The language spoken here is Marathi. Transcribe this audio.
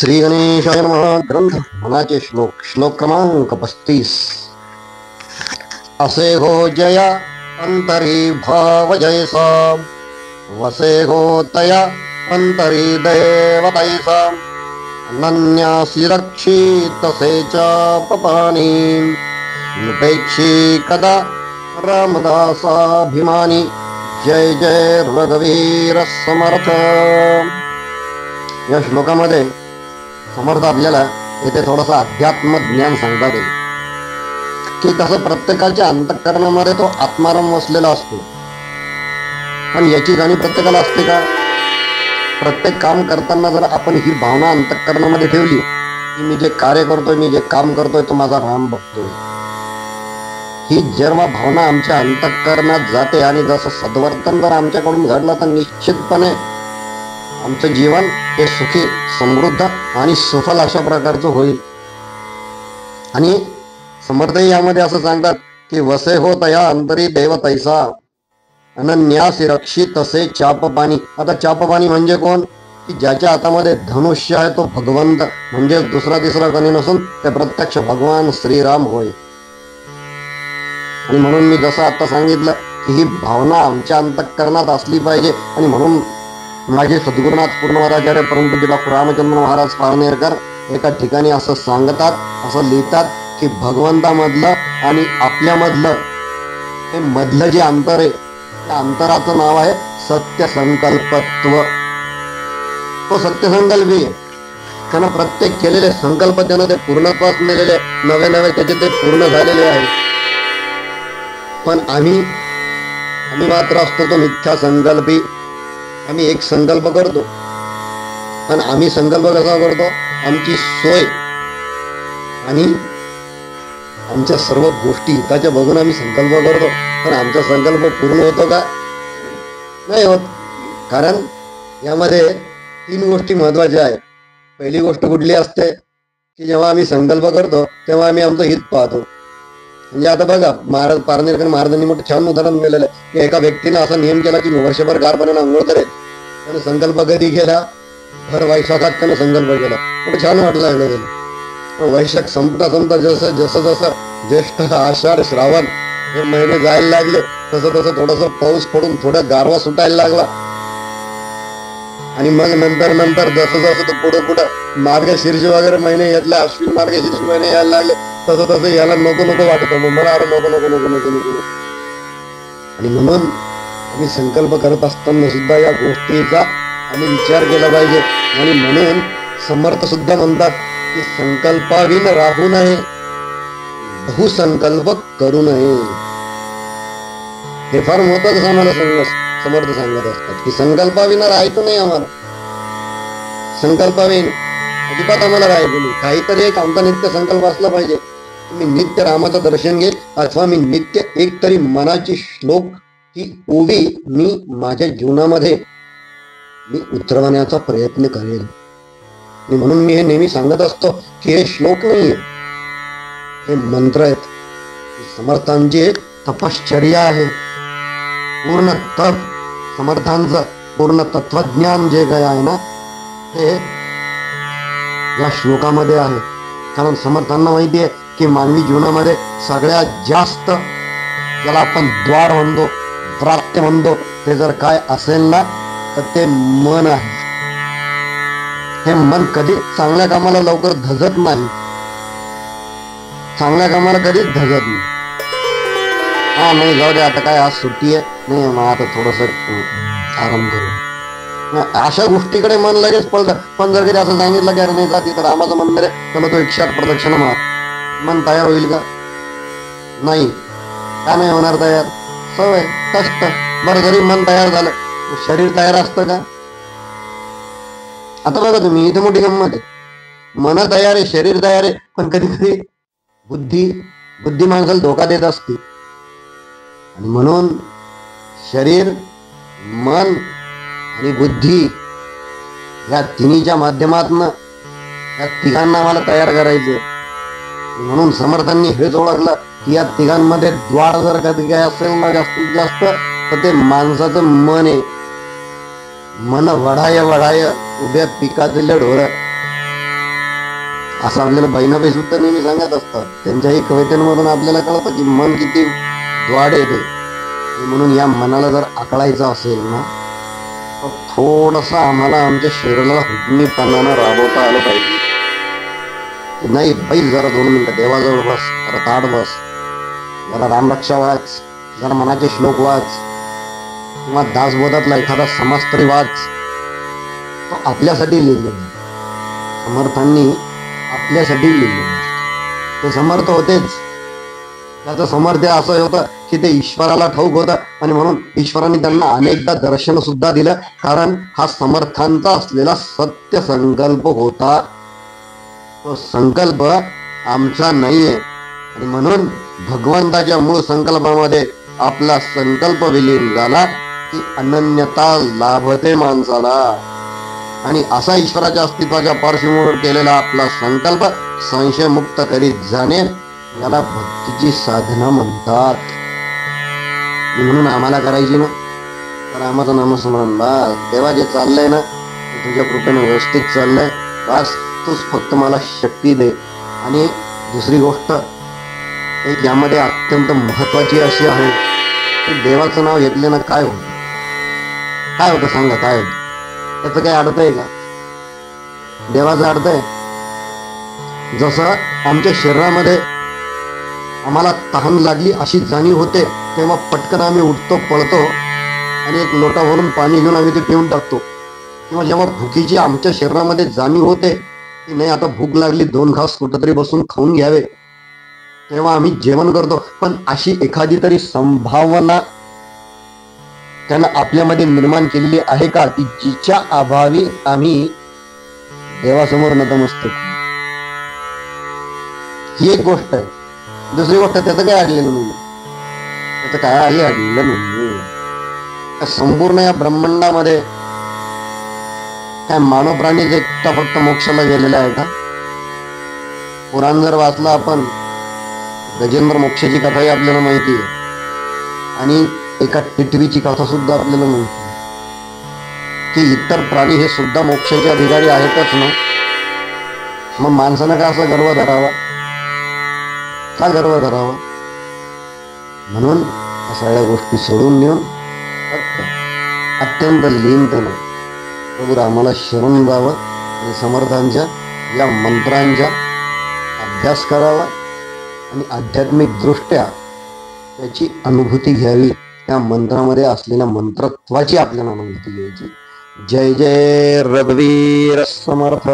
श्री गणेशाय नमः. ग्रंथ मनाचे श्लोक. श्लोक क्रमांक 35. असे हो जया अंतरी भाव जैसा, वसे हो तया अंतरी देव तैसा, अनन्यासी रक्षित तसे चापपाणी, निपेक्षी कदा रामदासाभिमानी. जय जय रघुवीर समर्थ. या श्लोकामध्ये समर्थ आपल्याला येथे थोडंसं अध्यात्म ज्ञान सांगतात की तसं प्रत्येकाच्या अंतःकरणामध्ये तो आत्माराम वसलेला असतो, पण याची जाणीव प्रत्येकाला असते का? प्रत्येक काम करताना जर आपण ही भावना अंतःकरणामध्ये ठेवली की मी जे कार्य करतोय, मी जे काम करतोय, तो माझा राम बघतोय, ही जेव्हा भावना आमच्या अंतःकरणात जाते आणि जसं सद्वर्तन जर आमच्याकडून घडलं तर निश्चितपणे आमचं जीवन हे सुखी, समृद्ध आणि सफल अशा प्रकारचं होईल. आणि समर्थही यामध्ये असं सांगतात की वसे हो तया अंतरी देव तैसा, अनन्यासी रक्षित तसे चापपाणी. आता चापपाणी म्हणजे कोण? की ज्याच्या हातामध्ये धनुष्य आहे तो भगवंत, म्हणजे दुसरा तिसरा कोणी नसून ते प्रत्यक्ष भगवान श्रीराम होय. आणि म्हणून मी जसं आता सांगितलं की ही भावना आमच्या अंतःकरणात असली पाहिजे. आणि म्हणून माझे सद्गुरुनाथ पूर्णवादाचार्य परमपूज्य डॉक्टर रामचंद्र महाराज पारनेरकर एका ठिकाणी असं सांगतात, असं लिहितात की भगवंतामधलं आणि आपल्यामधलं हे मधलं जे अंतर आहे, त्या अंतराचं नाव आहे सत्य संकल्पत्व. तो सत्यसंकल्पी आहे. त्यानं प्रत्येक केलेले संकल्प त्यानं ते पूर्णत्वास नेलेले, नवे नवे त्याचे ते पूर्ण झालेले आहे. पण आम्ही मात्र असतो तो मिथ्या संकल्पी. आम्ही एक संकल्प करतो, पण आम्ही संकल्प कसा करतो? आमची सोय आणि आमच्या सर्व गोष्टी हिताच्या बघून आम्ही संकल्प करतो, पण आमचा संकल्प पूर्ण होतो का? नाही होत. कारण यामध्ये 3 गोष्टी महत्वाच्या आहेत. पहिली गोष्ट कुठली असते की जेव्हा आम्ही संकल्प करतो तेव्हा आम्ही आमचं हित पाहतो. म्हणजे आता बघा, महाराज पारनेरकर महाराजांनी मोठं छान उदाहरण दिलेलं आहे की एका व्यक्तीने असा नियम केला की वर्षभर गार पाण्यानं आंघोळ करेल. त्यानं संकल्प कधी केला? भर वैशाखात त्यानं संकल्प केला. मोठं छान वाटलं लागलं. वैशाख संपता जसं जसं ज्येष्ठ, आषाढ, श्रावण हे महिने जायला लागले तसं तसं थोडस पाऊस पडून थोडा गारवा सुटायला लागला. आणि मग नंतर जसं तो पुढं मार्गशीर्ष वगैरे महिने यातले अश्विन मार्गशीर्ष महिने यायला लागले तसं याला नको वाटत. मला अरे नको. आणि म्हणून आम्ही संकल्प करत असताना सुद्धा या गोष्टीचा आम्ही विचार केला पाहिजे. आणि म्हणून समर्थ सुद्धा म्हणतात की संकल्पाविन राहू नये, बहुसंकल्प करू नये. हे फार महत्वाचं आम्हाला समर्थ सांगत असतात की संकल्पाविना राहायचं नाही. आम्हाला संकल्पाविन अजिबात आम्हाला राहायचं नाही. काहीतरी एक आमचा नित्य संकल्प असला पाहिजे. मी नित्य रामाचं दर्शन घेईल, अथवा मी नित्य एक तरी मनाची श्लोक ही ओवी मी माझ्या जीवनामध्ये मी उतरवण्याचा प्रयत्न करेल. म्हणून मी हे नेहमी सांगत असतो की हे श्लोक नाहीये, हे मंत्र आहेत. समर्थांची तपश्चर्या आहे. पूर्ण तप, समर्थांचं पूर्ण तत्वज्ञान जे काय आहे ना, हे या श्लोकामध्ये आहे. कारण समर्थांना माहिती आहे की मानवी जीवनामध्ये सगळ्यात जास्त ज्याला आपण द्वार म्हणतो, प्राप्य म्हणतो, ते जर काय असेल ना तर ते मन आहे. हे मन कधीच चांगल्या कामाला लवकर धजत नाही. चांगल्या कामाला कधीच धजत नाही. नाही जाऊ दे, आता काय आज सुट्टी आहे, नाही मग आता थोडस आराम करू, अशा गोष्टीकडे मन लगेच पळतं. पण जर कधी असं सांगितलं की अरे नाही जा तिथं रामाचं मंदिर आहे, त्याला तो 108 प्रदक्षिणा मार, मन तयार होईल का? नाही. का नाही होणार तयार? सवय, कष्ट. बरं, जरी मन तयार झालं, शरीर तयार असतं का? आता बघा तुम्ही, इथे मोठी गंमत आहे. मन तयार आहे, शरीर तयार आहे, पण कधी कधी बुद्धी माणसाला धोका देत असते. आणि म्हणून शरीर, मन आणि बुद्धी या तिन्हीच्या माध्यमातून या तिघांना आम्हाला तयार करायचे. म्हणून समर्थांनी हेच ओळखलं की या तिघांमध्ये द्वार जर कधी काय असेल ना जास्तीत जास्त, तर ते माणसाचं मन आहे. मन वढाय उभ्या पिकातील ढोर असं आपल्याला बहिणाबाई सुद्धा नेहमी सांगत असतात. त्यांच्याही कवितेमधून आपल्याला कळतं की मन किती द्वाड येते. म्हणून या मनाला जर आकळायचं असेल ना, तर थोडस आम्हाला आमच्या शरीराला हुकमीपणानं राबवता आलं पाहिजे. नाही बाई, जरा 2 मिनिटं देवाजवळ बस, जरा ताट बस, जरा रामरक्षा वाच, जरा मनाचे श्लोक वाच, किंवा दासबोधातला एखादा समाज तरी वाच. तो आपल्यासाठी लिहिलेला, समर्थांनी आपल्यासाठी लिहिलेलं. ते समर्थ होतेच. त्याचं समर्थ असं होतं की ते ईश्वराला ठाऊक होतं, आणि म्हणून ईश्वराने त्यांना अनेकदा दर्शन सुद्धा दिलं, कारण हा समर्थांचा असलेला सत्य संकल्प होता. तो संकल्प आमचा नाहीये, आणि म्हणून भगवंताच्या मूळ संकल्पामध्ये आपला संकल्प विलीन झाला की अनन्यता लाभते माणसाला. आणि असा ईश्वराच्या अस्तित्वाच्या पार्श्वभूमीवर केलेला आपला संकल्प संशयमुक्त करीत जाणे, याला भक्तीची साधना म्हणतात. म्हणून आम्हाला करायची ना, तर आम्हाला नामस्मरण बस. देवा जे चाललंय ना, तुझ्या कृपेने व्यवस्थित चाललंय, बस तूच फक्त मला शक्ती दे. आणि दुसरी गोष्ट एक यामध्ये अत्यंत महत्वाची अशी आहे की देवाचं नाव घेतले ना काय होतं, काय होतं सांगा, काय होतं? त्याचं काही अर्थ आहे का? देवाचा अर्थ आहे, जसं आमच्या शरीरामध्ये आम्हाला तहान लागली अशी जाणीव होते, तेव्हा पटकन आम्ही उठतो, पळतो आणि एक लोटा भरून पाणी घेऊन आम्ही ते पिऊन टाकतो. किंवा जेव्हा भुकीची आमच्या शरीरामध्ये जाणीव होते की नाही आता भूक लागली, 2 घास कुठंतरी बसून खाऊन घ्यावे, तेव्हा आम्ही जेवण करतो. पण अशी एखादी तरी संभावना त्यानं आपल्यामध्ये निर्माण केलेली आहे का, की जिच्या अभावी आम्ही देवासमोर नतमस्तक? ही एक गोष्ट आहे. दुसरी गोष्ट, त्याचं काय अडलेलं नाही, त्याचं काही अडलेलं नाही. संपूर्ण या ब्रह्मांडामध्ये काय मानव प्राणीच एकटा फक्त मोक्षाला गेलेला आहे का? पुराण जर वाचला आपण, गजेंद्र मोक्षाची कथाही आपल्याला माहिती आहे, आणि एका टिटवीची कथा सुद्धा आपल्याला माहिती आहे की इतर प्राणी हे सुद्धा मोक्षाचे अधिकारी आहेतच ना. मग माणसानं का असा गर्व धरावा, का गर्व धरावा? म्हणून सगळ्या गोष्टी सोडून देऊन अत्यंत लीनतेनं प्रभू रामाला शरण जावं आणि समर्थांच्या या मंत्रांचा अभ्यास करावा आणि आध्यात्मिक दृष्ट्या त्याची अनुभूती घ्यावी. त्या मंत्रामध्ये असलेल्या मंत्रत्वाची आपल्याला अनुभूती घ्यायची. जय जय रघुवीर समर्थ.